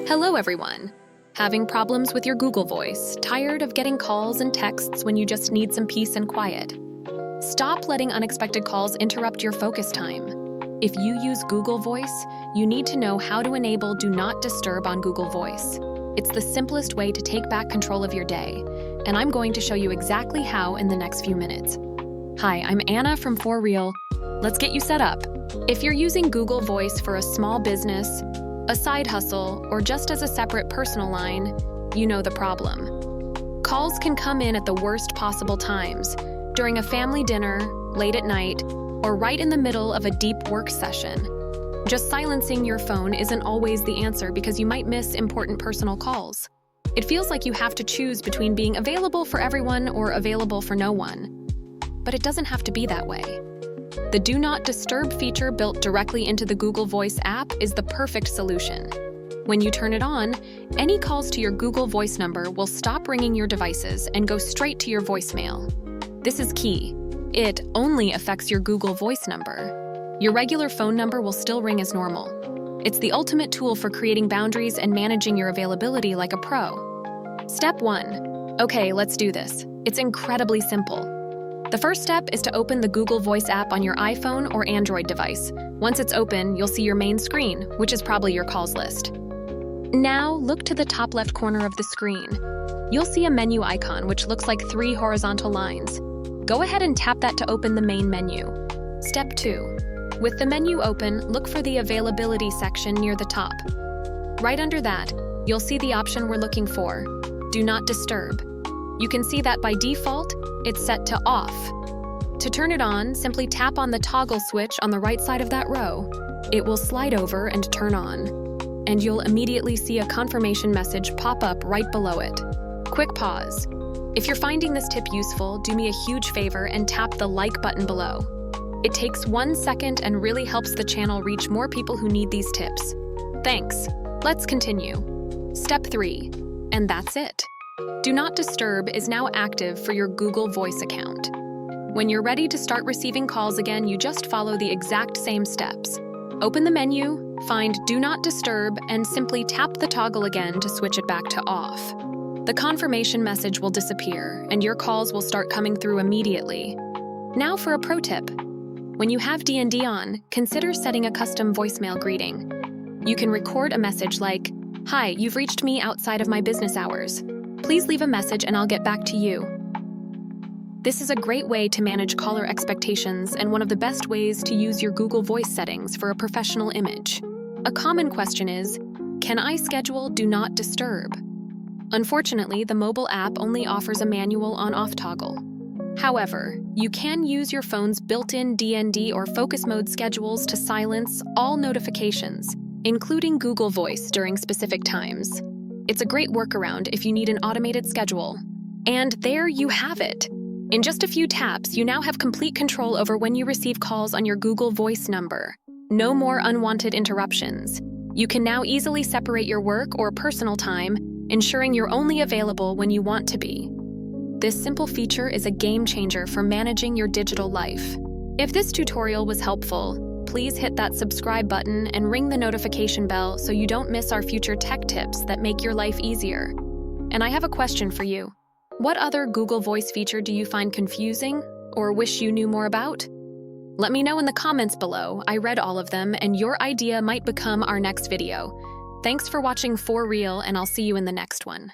Hello, everyone. Having problems with your Google Voice? Tired of getting calls and texts when you just need some peace and quiet? Stop letting unexpected calls interrupt your focus time. If you use Google Voice, you need to know how to enable Do Not Disturb on Google Voice. It's the simplest way to take back control of your day, and I'm going to show you exactly how in the next few minutes. Hi, I'm Anna from For Real. Let's get you set up. If you're using Google Voice for a small business, a side hustle, or just as a separate personal line, you know the problem. Calls can come in at the worst possible times, during a family dinner, late at night, or right in the middle of a deep work session. Just silencing your phone isn't always the answer because you might miss important personal calls. It feels like you have to choose between being available for everyone or available for no one. But it doesn't have to be that way. The Do Not Disturb feature built directly into the Google Voice app is the perfect solution. When you turn it on, any calls to your Google Voice number will stop ringing your devices and go straight to your voicemail. This is key. It only affects your Google Voice number. Your regular phone number will still ring as normal. It's the ultimate tool for creating boundaries and managing your availability like a pro. Step 1. Okay, let's do this. It's incredibly simple. The first step is to open the Google Voice app on your iPhone or Android device. Once it's open, you'll see your main screen, which is probably your calls list. Now, look to the top left corner of the screen. You'll see a menu icon, which looks like 3 horizontal lines. Go ahead and tap that to open the main menu. Step 2. With the menu open, look for the Availability section near the top. Right under that, you'll see the option we're looking for, Do Not Disturb. You can see that by default, it's set to off. To turn it on, simply tap on the toggle switch on the right side of that row. It will slide over and turn on, and you'll immediately see a confirmation message pop up right below it. Quick pause. If you're finding this tip useful, do me a huge favor and tap the like button below. It takes 1 second and really helps the channel reach more people who need these tips. Thanks. Let's continue. Step 3. And that's it. Do Not Disturb is now active for your Google Voice account. When you're ready to start receiving calls again, you just follow the exact same steps. Open the menu, find Do Not Disturb, and simply tap the toggle again to switch it back to off. The confirmation message will disappear, and your calls will start coming through immediately. Now for a pro tip. When you have D&D on, consider setting a custom voicemail greeting. You can record a message like, "Hi, you've reached me outside of my business hours. Please leave a message and I'll get back to you." This is a great way to manage caller expectations and one of the best ways to use your Google Voice settings for a professional image. A common question is, can I schedule Do Not Disturb? Unfortunately, the mobile app only offers a manual on-off toggle. However, you can use your phone's built-in DND or focus mode schedules to silence all notifications, including Google Voice during specific times. It's a great workaround if you need an automated schedule. And there you have it. In just a few taps, you now have complete control over when you receive calls on your Google Voice number. No more unwanted interruptions. You can now easily separate your work or personal time, ensuring you're only available when you want to be. This simple feature is a game changer for managing your digital life. If this tutorial was helpful, please hit that subscribe button and ring the notification bell so you don't miss our future tech tips that make your life easier. And I have a question for you. What other Google Voice feature do you find confusing or wish you knew more about? Let me know in the comments below. I read all of them, and your idea might become our next video. Thanks for watching For Real, and I'll see you in the next one.